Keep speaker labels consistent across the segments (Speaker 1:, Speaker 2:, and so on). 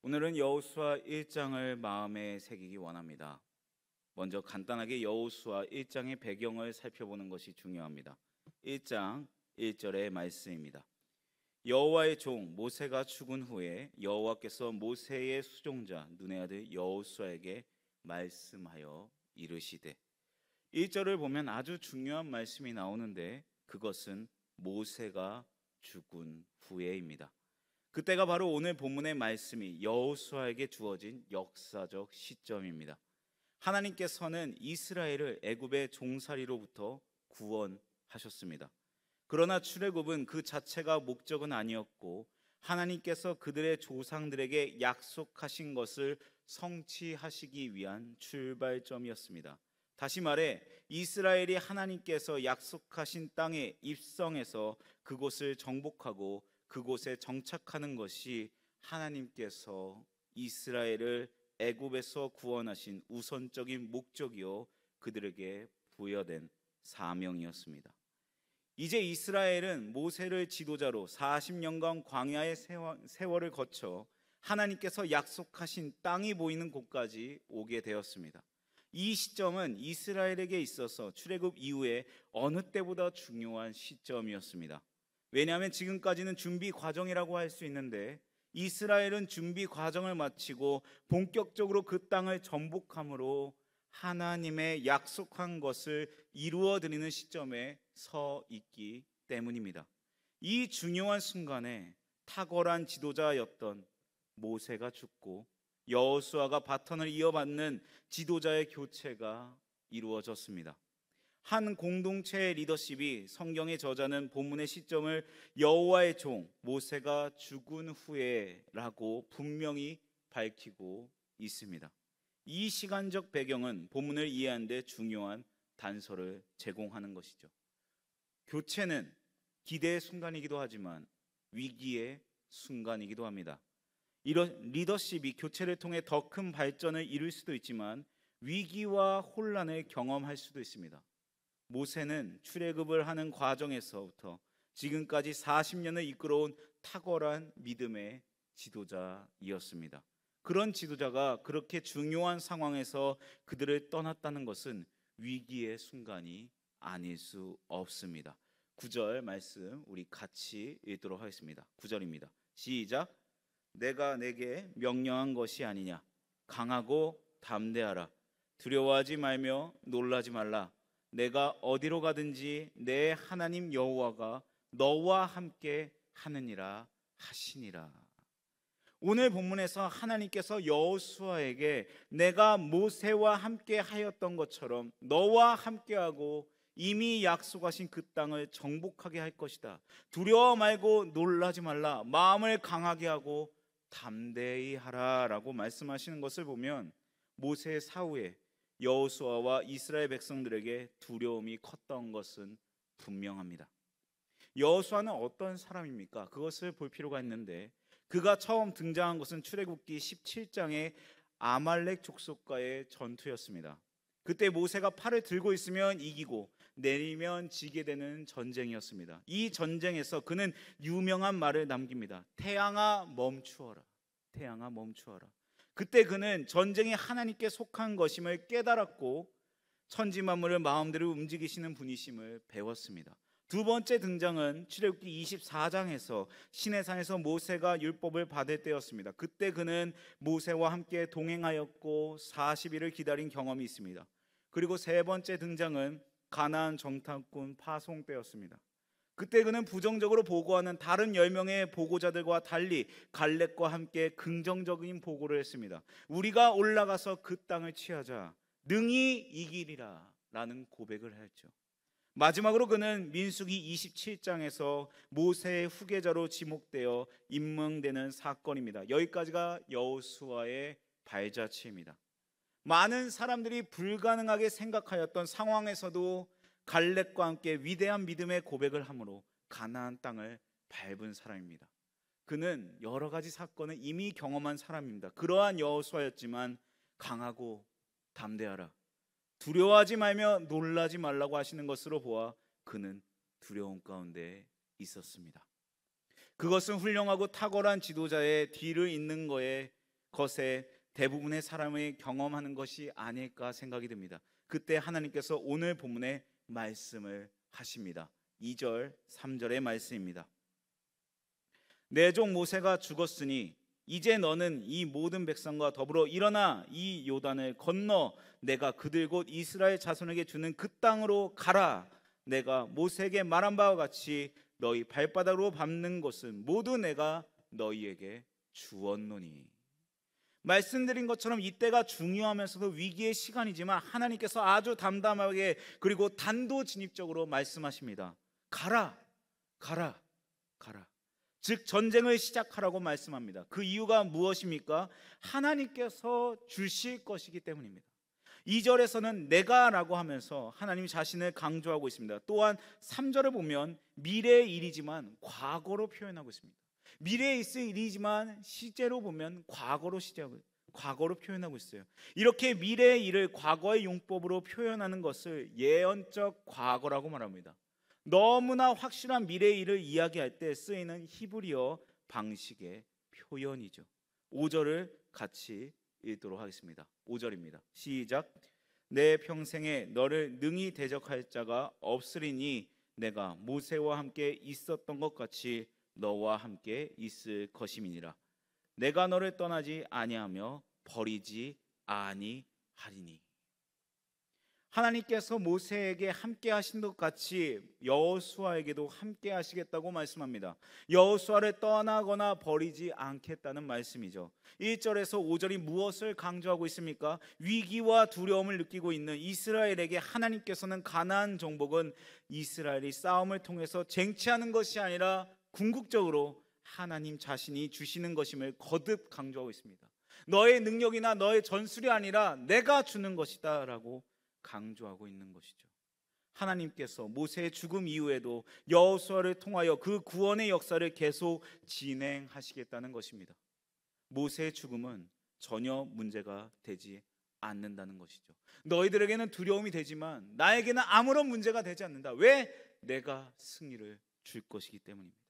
Speaker 1: 오늘은 여호수아 1장을 마음에 새기기 원합니다. 먼저 간단하게 여호수아 1장의 배경을 살펴보는 것이 중요합니다. 1장 1절의 말씀입니다. 여호와의 종 모세가 죽은 후에 여호와께서 모세의 수종자 눈의 아들 여호수아에게 말씀하여 이르시되, 1절을 보면 아주 중요한 말씀이 나오는데 그것은 모세가 죽은 후에입니다. 그때가 바로 오늘 본문의 말씀이 여호수아에게 주어진 역사적 시점입니다. 하나님께서는 이스라엘을 애굽의 종살이로부터 구원하셨습니다. 그러나 출애굽은 그 자체가 목적은 아니었고 하나님께서 그들의 조상들에게 약속하신 것을 성취하시기 위한 출발점이었습니다. 다시 말해 이스라엘이 하나님께서 약속하신 땅에 입성해서 그곳을 정복하고 그곳에 정착하는 것이 하나님께서 이스라엘을 애굽에서 구원하신 우선적인 목적이요 그들에게 부여된 사명이었습니다. 이제 이스라엘은 모세를 지도자로 40년간 광야의 세월을 거쳐 하나님께서 약속하신 땅이 보이는 곳까지 오게 되었습니다. 이 시점은 이스라엘에게 있어서 출애굽 이후에 어느 때보다 중요한 시점이었습니다. 왜냐하면 지금까지는 준비 과정이라고 할 수 있는데 이스라엘은 준비 과정을 마치고 본격적으로 그 땅을 정복함으로 하나님의 약속한 것을 이루어 드리는 시점에 서 있기 때문입니다. 이 중요한 순간에 탁월한 지도자였던 모세가 죽고 여호수아가 바톤을 이어받는 지도자의 교체가 이루어졌습니다. 한 공동체의 리더십이 성경의 저자는 본문의 시점을 여호와의 종 모세가 죽은 후에라고 분명히 밝히고 있습니다. 이 시간적 배경은 본문을 이해하는 데 중요한 단서를 제공하는 것이죠. 교체는 기대의 순간이기도 하지만 위기의 순간이기도 합니다. 이런 리더십이 교체를 통해 더 큰 발전을 이룰 수도 있지만 위기와 혼란을 경험할 수도 있습니다. 모세는 출애굽을 하는 과정에서부터 지금까지 40년을 이끌어온 탁월한 믿음의 지도자이었습니다. 그런 지도자가 그렇게 중요한 상황에서 그들을 떠났다는 것은 위기의 순간이 아닐 수 없습니다. 9절 말씀 우리 같이 읽도록 하겠습니다. 9절입니다. 시작. 내가 내게 명령한 것이 아니냐. 강하고 담대하라. 두려워하지 말며 놀라지 말라. 내가 어디로 가든지 내 하나님 여호와가 너와 함께 하느니라 하시니라. 오늘 본문에서 하나님께서 여호수아에게 내가 모세와 함께 하였던 것처럼 너와 함께하고 이미 약속하신 그 땅을 정복하게 할 것이다. 두려워 말고 놀라지 말라. 마음을 강하게 하고 담대히 하라 라고 말씀하시는 것을 보면 모세의 사후에 여호수아와 이스라엘 백성들에게 두려움이 컸던 것은 분명합니다. 여호수아는 어떤 사람입니까? 그것을 볼 필요가 있는데 그가 처음 등장한 것은 출애굽기 17장의 아말렉 족속과의 전투였습니다. 그때 모세가 팔을 들고 있으면 이기고 내리면 지게 되는 전쟁이었습니다. 이 전쟁에서 그는 유명한 말을 남깁니다. 태양아 멈추어라. 태양아 멈추어라. 그때 그는 전쟁이 하나님께 속한 것임을 깨달았고 천지 만물을 마음대로 움직이시는 분이심을 배웠습니다. 두 번째 등장은 출애굽기 24장에서 시내산에서 모세가 율법을 받을 때였습니다. 그때 그는 모세와 함께 동행하였고 40일을 기다린 경험이 있습니다. 그리고 세 번째 등장은 가나안 정탐꾼 파송 때였습니다. 그때 그는 부정적으로 보고하는 다른 10명의 보고자들과 달리 갈렙과 함께 긍정적인 보고를 했습니다. 우리가 올라가서 그 땅을 취하자. 능히 이기리라 라는 고백을 했죠. 마지막으로 그는 민수기 27장에서 모세의 후계자로 지목되어 임명되는 사건입니다. 여기까지가 여호수아의 발자취입니다. 많은 사람들이 불가능하게 생각하였던 상황에서도 갈렙과 함께 위대한 믿음의 고백을 함으로 가나안 땅을 밟은 사람입니다. 그는 여러 가지 사건을 이미 경험한 사람입니다. 그러한 여호수아였지만 강하고 담대하라. 두려워하지 말며 놀라지 말라고 하시는 것으로 보아 그는 두려움 가운데 있었습니다. 그것은 훌륭하고 탁월한 지도자의 뒤를 잇는 거에 것에 대부분의 사람이 경험하는 것이 아닐까 생각이 듭니다. 그때 하나님께서 오늘 본문에 말씀을 하십니다. 2절, 3절의 말씀입니다. 내 종 모세가 죽었으니 이제 너는 이 모든 백성과 더불어 일어나 이 요단을 건너 내가 그들 곧 이스라엘 자손에게 주는 그 땅으로 가라. 내가 모세에게 말한 바와 같이 너희 발바닥으로 밟는 것은 모두 내가 너희에게 주었노니. 말씀드린 것처럼 이때가 중요하면서도 위기의 시간이지만 하나님께서 아주 담담하게 그리고 단도직입적으로 말씀하십니다. 가라, 가라, 가라. 즉 전쟁을 시작하라고 말씀합니다. 그 이유가 무엇입니까? 하나님께서 주실 것이기 때문입니다. 2절에서는 내가라고 하면서 하나님 자신을 강조하고 있습니다. 또한 3절을 보면 미래의 일이지만 과거로 표현하고 있습니다. 미래에 있을 일이지만 시제로 보면 과거로 표현하고 있어요. 이렇게 미래의 일을 과거의 용법으로 표현하는 것을 예언적 과거라고 말합니다. 너무나 확실한 미래의 일을 이야기할 때 쓰이는 히브리어 방식의 표현이죠. 5절을 같이 읽도록 하겠습니다. 5절입니다. 시작. 내 평생에 너를 능히 대적할 자가 없으리니 내가 모세와 함께 있었던 것 같이 너와 함께 있을 것임이니라. 내가 너를 떠나지 아니하며 버리지 아니하리니. 하나님께서 모세에게 함께 하신 것 같이 여호수아에게도 함께 하시겠다고 말씀합니다. 여호수아를 떠나거나 버리지 않겠다는 말씀이죠. 1절에서 5절이 무엇을 강조하고 있습니까? 위기와 두려움을 느끼고 있는 이스라엘에게 하나님께서는 가나안 정복은 이스라엘이 싸움을 통해서 쟁취하는 것이 아니라 궁극적으로 하나님 자신이 주시는 것임을 거듭 강조하고 있습니다. 너의 능력이나 너의 전술이 아니라 내가 주는 것이다 라고 강조하고 있는 것이죠. 하나님께서 모세의 죽음 이후에도 여호수아를 통하여 그 구원의 역사를 계속 진행하시겠다는 것입니다. 모세의 죽음은 전혀 문제가 되지 않는다는 것이죠. 너희들에게는 두려움이 되지만 나에게는 아무런 문제가 되지 않는다. 왜? 내가 승리를 줄 것이기 때문입니다.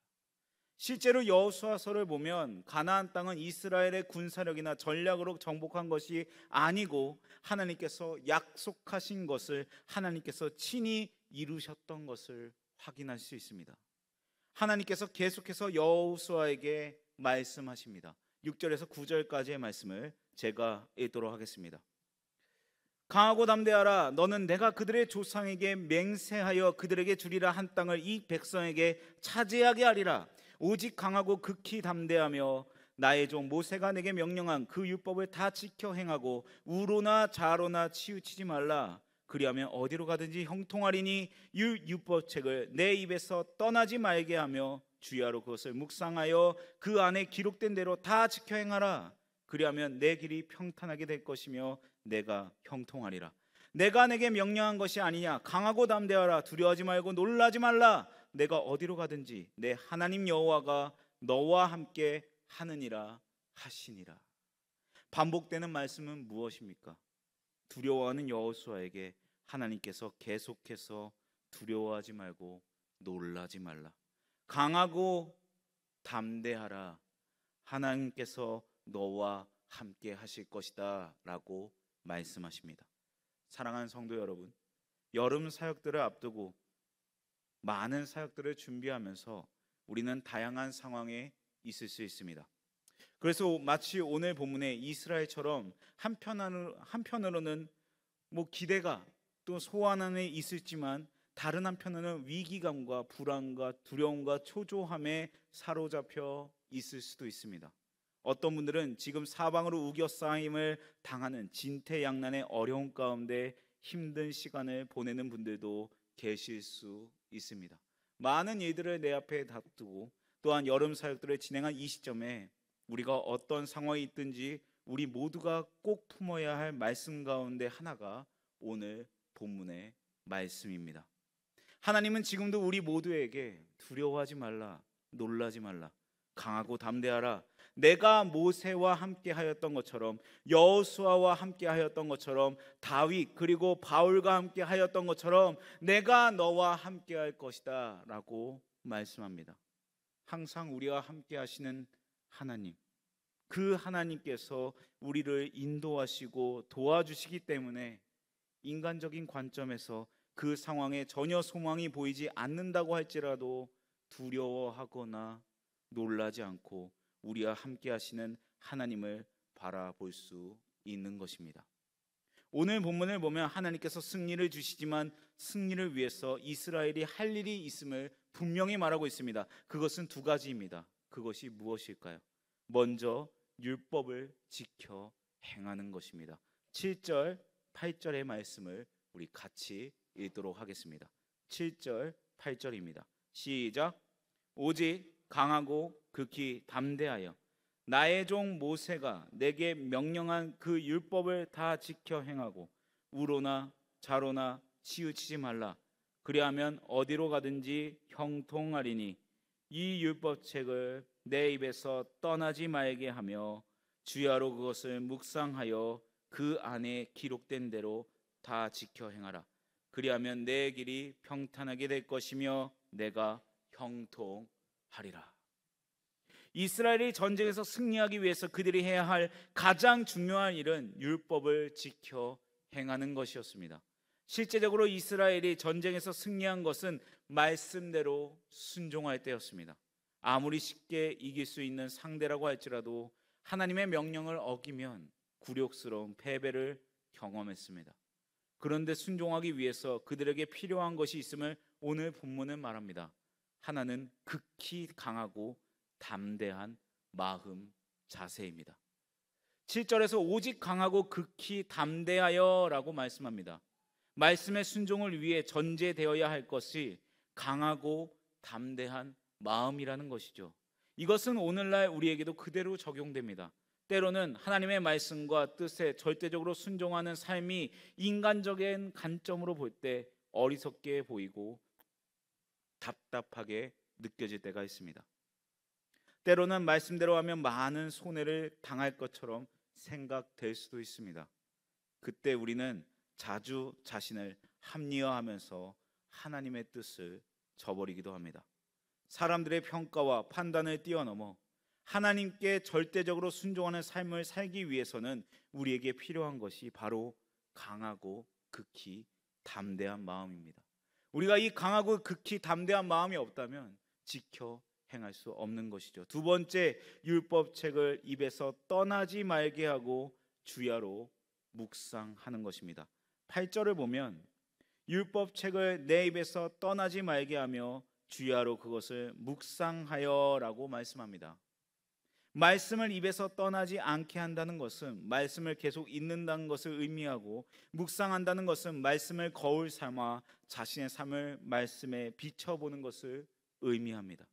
Speaker 1: 실제로 여호수아서를 보면 가나안 땅은 이스라엘의 군사력이나 전략으로 정복한 것이 아니고 하나님께서 약속하신 것을 하나님께서 친히 이루셨던 것을 확인할 수 있습니다. 하나님께서 계속해서 여호수아에게 말씀하십니다. 6절에서 9절까지의 말씀을 제가 읽도록 하겠습니다. 강하고 담대하라. 너는 내가 그들의 조상에게 맹세하여 그들에게 주리라 한 땅을 이 백성에게 차지하게 하리라. 오직 강하고 극히 담대하며 나의 종 모세가 내게 명령한 그 율법을 다 지켜 행하고 우로나 좌로나 치우치지 말라. 그리하면 어디로 가든지 형통하리니 이 율법책을 내 입에서 떠나지 말게 하며 주야로 그것을 묵상하여 그 안에 기록된 대로 다 지켜 행하라. 그리하면 내 길이 평탄하게 될 것이며 내가 형통하리라. 내가 내게 명령한 것이 아니냐. 강하고 담대하라. 두려워하지 말고 놀라지 말라. 내가 어디로 가든지 내 하나님 여호와가 너와 함께 하느니라 하시니라. 반복되는 말씀은 무엇입니까? 두려워하는 여호수아에게 하나님께서 계속해서 두려워하지 말고 놀라지 말라. 강하고 담대하라. 하나님께서 너와 함께 하실 것이다 라고 말씀하십니다. 사랑하는 성도 여러분, 여름 사역들을 앞두고 많은 사역들을 준비하면서 우리는 다양한 상황에 있을 수 있습니다. 그래서 마치 오늘 본문에 이스라엘처럼 한편으로는 기대가 또 소원 안에 있을지만 다른 한편으로는 위기감과 불안과 두려움과 초조함에 사로잡혀 있을 수도 있습니다. 어떤 분들은 지금 사방으로 우겨싸임을 당하는 진퇴양난의 어려운 가운데 힘든 시간을 보내는 분들도 계실 수 있습니다. 많은 일들을 내 앞에 닥두고 또한 여름 사역들을 진행한 이 시점에 우리가 어떤 상황이 있든지 우리 모두가 꼭 품어야 할 말씀 가운데 하나가 오늘 본문의 말씀입니다. 하나님은 지금도 우리 모두에게 두려워하지 말라, 놀라지 말라, 강하고 담대하라. 내가 모세와 함께 하였던 것처럼, 여호수아와 함께 하였던 것처럼, 다윗 그리고 바울과 함께 하였던 것처럼 내가 너와 함께 할 것이다 라고 말씀합니다. 항상 우리와 함께 하시는 하나님, 그 하나님께서 우리를 인도하시고 도와주시기 때문에 인간적인 관점에서 그 상황에 전혀 소망이 보이지 않는다고 할지라도 두려워하거나 놀라지 않고 우리와 함께 하시는 하나님을 바라볼 수 있는 것입니다. 오늘 본문을 보면 하나님께서 승리를 주시지만 승리를 위해서 이스라엘이 할 일이 있음을 분명히 말하고 있습니다. 그것은 두 가지입니다. 그것이 무엇일까요? 먼저 율법을 지켜 행하는 것입니다. 7절, 8절의 말씀을 우리 같이 읽도록 하겠습니다. 7절, 8절입니다. 시작. 오직 강하고 극히 담대하여 나의 종 모세가 내게 명령한 그 율법을 다 지켜 행하고 우로나 좌로나 치우치지 말라. 그리하면 어디로 가든지 형통하리니 이 율법책을 내 입에서 떠나지 말게 하며 주야로 그것을 묵상하여 그 안에 기록된 대로 다 지켜 행하라. 그리하면 내 길이 평탄하게 될 것이며 내가 형통하리라. 이스라엘이 전쟁에서 승리하기 위해서 그들이 해야 할 가장 중요한 일은 율법을 지켜 행하는 것이었습니다. 실제적으로 이스라엘이 전쟁에서 승리한 것은 말씀대로 순종할 때였습니다. 아무리 쉽게 이길 수 있는 상대라고 할지라도 하나님의 명령을 어기면 굴욕스러운 패배를 경험했습니다. 그런데 순종하기 위해서 그들에게 필요한 것이 있음을 오늘 본문은 말합니다. 하나는 극히 강하고 담대한 마음 자세입니다. 7절에서 오직 강하고 극히 담대하여 라고 말씀합니다. 말씀의 순종을 위해 전제되어야 할 것이 강하고 담대한 마음이라는 것이죠. 이것은 오늘날 우리에게도 그대로 적용됩니다. 때로는 하나님의 말씀과 뜻에 절대적으로 순종하는 삶이 인간적인 관점으로 볼 때 어리석게 보이고 답답하게 느껴질 때가 있습니다. 때로는 말씀대로 하면 많은 손해를 당할 것처럼 생각될 수도 있습니다. 그때 우리는 자주 자신을 합리화하면서 하나님의 뜻을 저버리기도 합니다. 사람들의 평가와 판단을 뛰어넘어 하나님께 절대적으로 순종하는 삶을 살기 위해서는 우리에게 필요한 것이 바로 강하고 극히 담대한 마음입니다. 우리가 이 강하고 극히 담대한 마음이 없다면 지켜 행할 수 없는 것이죠. 두 번째, 율법책을 입에서 떠나지 말게 하고 주야로 묵상하는 것입니다. 8절을 보면 율법책을 내 입에서 떠나지 말게 하며 주야로 그것을 묵상하여라고 말씀합니다. 말씀을 입에서 떠나지 않게 한다는 것은 말씀을 계속 읽는다는 것을 의미하고, 묵상한다는 것은 말씀을 거울 삼아 자신의 삶을 말씀에 비춰보는 것을 의미합니다.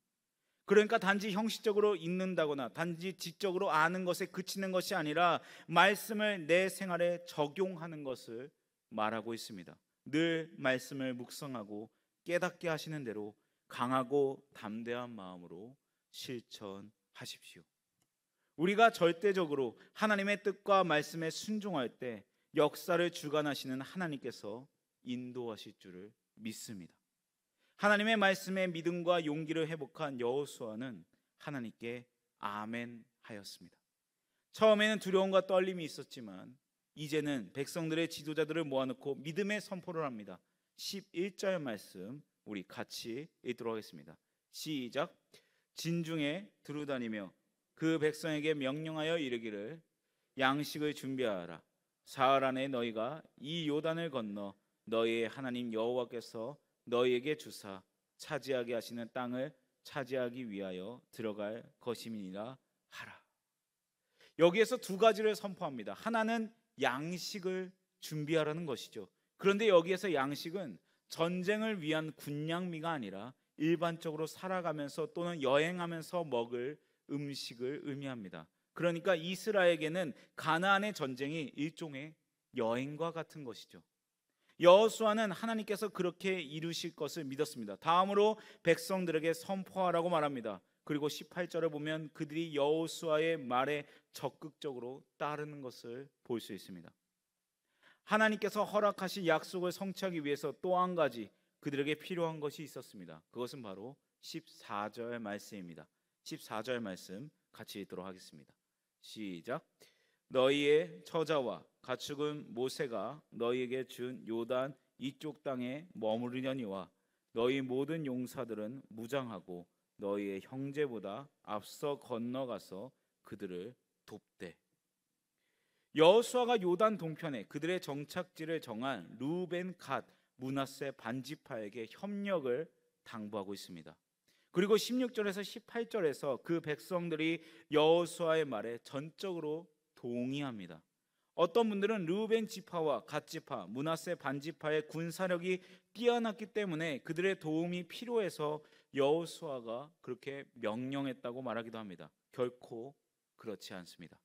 Speaker 1: 그러니까 단지 형식적으로 읽는다거나 단지 지적으로 아는 것에 그치는 것이 아니라 말씀을 내 생활에 적용하는 것을 말하고 있습니다. 늘 말씀을 묵상하고 깨닫게 하시는 대로 강하고 담대한 마음으로 실천하십시오. 우리가 절대적으로 하나님의 뜻과 말씀에 순종할 때 역사를 주관하시는 하나님께서 인도하실 줄을 믿습니다. 하나님의 말씀에 믿음과 용기를 회복한 여호수아는 하나님께 아멘 하였습니다. 처음에는 두려움과 떨림이 있었지만 이제는 백성들의 지도자들을 모아놓고 믿음의 선포를 합니다. 11절 말씀 우리 같이 읽도록 하겠습니다. 시작. 진중에 두루다니며 그 백성에게 명령하여 이르기를 양식을 준비하라. 사흘 안에 너희가 이 요단을 건너 너희의 하나님 여호와께서 너희에게 주사 차지하게 하시는 땅을 차지하기 위하여 들어갈 것임이니라 하라. 여기에서 두 가지를 선포합니다. 하나는 양식을 준비하라는 것이죠. 그런데 여기에서 양식은 전쟁을 위한 군량미가 아니라 일반적으로 살아가면서 또는 여행하면서 먹을 음식을 의미합니다. 그러니까 이스라엘에게는 가나안의 전쟁이 일종의 여행과 같은 것이죠. 여호수아는 하나님께서 그렇게 이루실 것을 믿었습니다. 다음으로 백성들에게 선포하라고 말합니다. 그리고 18절에 보면 그들이 여호수아의 말에 적극적으로 따르는 것을 볼 수 있습니다. 하나님께서 허락하신 약속을 성취하기 위해서 또 한 가지 그들에게 필요한 것이 있었습니다. 그것은 바로 14절 말씀입니다. 14절 말씀 같이 읽도록 하겠습니다. 시작. 너희의 처자와 가축은 모세가 너희에게 준 요단 이쪽 땅에 머무르려니와 너희 모든 용사들은 무장하고 너희의 형제보다 앞서 건너가서 그들을 돕되. 여호수아가 요단 동편에 그들의 정착지를 정한 루벤, 갓, 므낫세 반지파에게 협력을 당부하고 있습니다. 그리고 16절에서 18절에서 그 백성들이 여호수아의 말에 전적으로 동의합니다. 어떤 분들은 르우벤 지파와 갓 지파, 므낫세 반지파의 군사력이 뛰어났기 때문에 그들의 도움이 필요해서 여호수아가 그렇게 명령했다고 말하기도 합니다. 결코 그렇지 않습니다.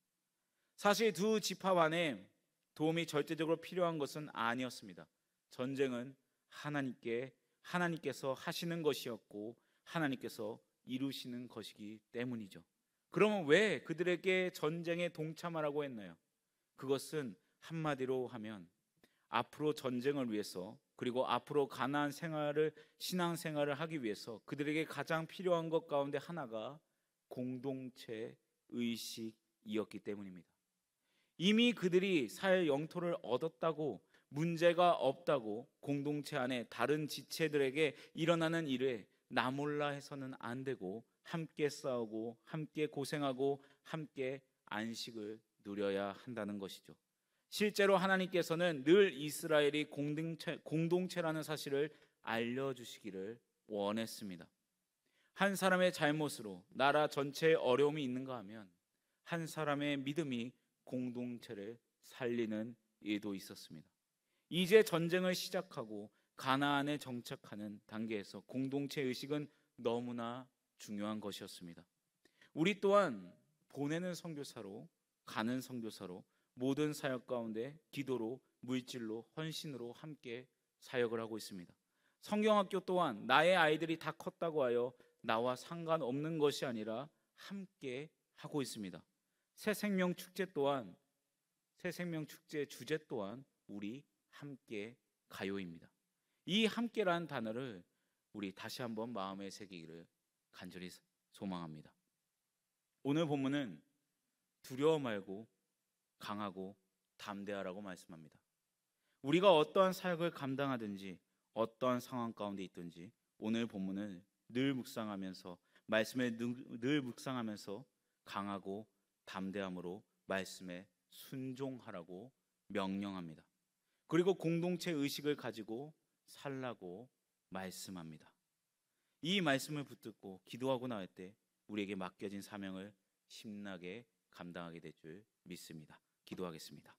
Speaker 1: 사실 두 지파 간에 도움이 절대적으로 필요한 것은 아니었습니다. 전쟁은 하나님께서 하시는 것이었고 하나님께서 이루시는 것이기 때문이죠. 그러면 왜 그들에게 전쟁에 동참하라고 했나요? 그것은 한마디로 하면 앞으로 전쟁을 위해서, 그리고 앞으로 가나안 생활을, 신앙생활을 하기 위해서 그들에게 가장 필요한 것 가운데 하나가 공동체 의식이었기 때문입니다. 이미 그들이 살 영토를 얻었다고, 문제가 없다고, 공동체 안에 다른 지체들에게 일어나는 일에 나 몰라 해서는 안 되고, 함께 싸우고 함께 고생하고 함께 안식을 누려야 한다는 것이죠. 실제로 하나님께서는 늘 이스라엘이 공동체라는 사실을 알려주시기를 원했습니다. 한 사람의 잘못으로 나라 전체에 어려움이 있는가 하면 한 사람의 믿음이 공동체를 살리는 일도 있었습니다. 이제 전쟁을 시작하고 가나안에 정착하는 단계에서 공동체 의식은 너무나 중요한 것이었습니다. 우리 또한 보내는 선교사로, 가는 선교사로, 모든 사역 가운데 기도로, 물질로, 헌신으로 함께 사역을 하고 있습니다. 성경학교 또한 나의 아이들이 다 컸다고 하여 나와 상관없는 것이 아니라 함께 하고 있습니다. 새생명 축제 주제 또한 우리 함께 가요입니다. 이 함께라는 단어를 우리 다시 한번 마음에 새기기를 간절히 소망합니다. 오늘 본문은 두려워 말고 강하고 담대하라고 말씀합니다. 우리가 어떠한 사역을 감당하든지 어떠한 상황 가운데 있든지 오늘 본문을 늘 묵상하면서, 말씀을 늘 묵상하면서 강하고 담대함으로 말씀에 순종하라고 명령합니다. 그리고 공동체 의식을 가지고 살라고 말씀합니다. 이 말씀을 붙들고 기도하고 나올 때 우리에게 맡겨진 사명을 신나게 감당하게 될 줄 믿습니다. 기도하겠습니다.